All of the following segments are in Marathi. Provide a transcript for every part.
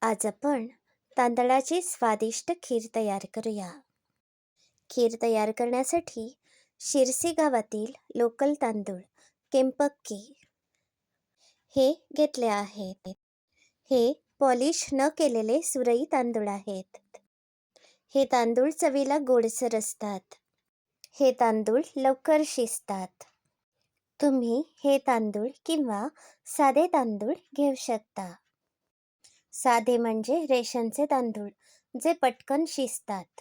आज आपण तांदळाची स्वादिष्ट खीर तयार करूया. खीर तयार करण्यासाठी शिरसी गावातील लोकल तांदूळ केम्पक्की हे घेतले आहेत. हे पॉलिश न केलेले सुरई तांदूळ आहेत. हे तांदूळ चवीला गोडसर असतात. हे तांदूळ लवकर शिजतात. तुम्ही हे तांदूळ किंवा साधे तांदूळ घेऊ शकता. साधे म्हणजे रेशनचे तांदूळ जे पटकन शिजतात.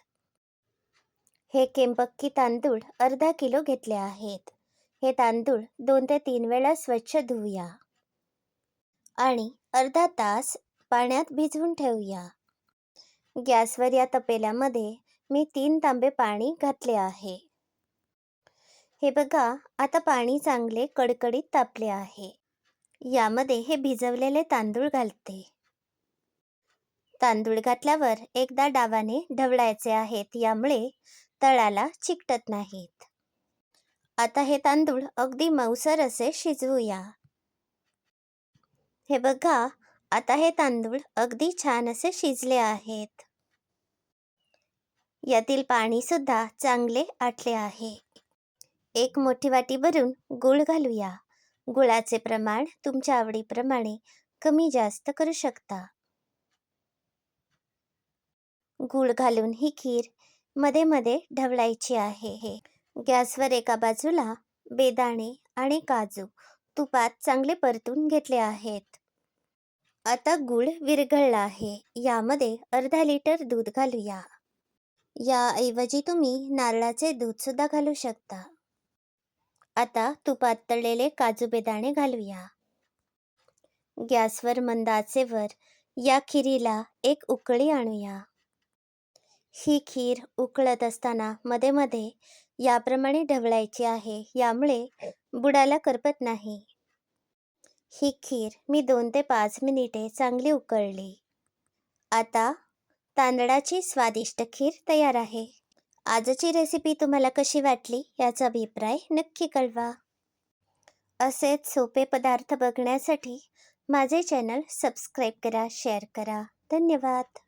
हे केम्पक्की तांदूळ अर्धा किलो घेतले आहेत. हे तांदूळ 2 ते 3 वेळा स्वच्छ धुवूया आणि अर्धा तास पाण्यात भिजवून ठेवूया. गॅसवर या तपेल्यामध्ये मी 3 तांबे पाणी घातले आहे. हे बघा, आता पाणी चांगले कडकडीत तापले आहे. यामध्ये हे भिजवलेले तांदूळ घालते. तांदूळ घातल्यावर एकदा डावाने ढवळायचे आहेत, यामुळे तळाला चिकटत नाहीत. आता हे तांदूळ अगदी मऊसर असे शिजवूया. हे बघा, आता हे तांदूळ अगदी छान असे शिजले आहेत. यातील पाणी सुद्धा चांगले आटले आहे. एक मोठी वाटी भरून गूळ घालूया. गुळाचे प्रमाण तुमच्या आवडीप्रमाणे कमी जास्त करू शकता. गूळ घालून ही खीर मध्ये मध्ये ढवळायची आहे. गॅसवर एका बाजूला बेदाणे आणि काजू तुपात चांगले परतून घेतले आहेत. आता गूळ विरघळला आहे. यामध्ये अर्धा लिटर दूध घालूया. याऐवजी तुम्ही नारळाचे दूध सुद्धा घालू शकता. आता तुपात तळलेले काजू बेदाणे घालूया. गॅसवर मंद आचेवर या खिरीला एक उकळी आणूया. ही खीर उकळत असताना मध्ये मध्ये याप्रमाणे ढवळायची आहे, यामुळे बुडाला करपत नाही. ही खीर मी 2 ते 5 मिनिटे चांगली उकळली. आता तांदळाची स्वादिष्ट खीर तयार आहे. आजची रेसिपी तुम्हाला कशी वाटली याचा अभिप्राय नक्की कळवा. असेच सोपे पदार्थ बघण्यासाठी माझे चॅनल सबस्क्राईब करा, शेअर करा. धन्यवाद.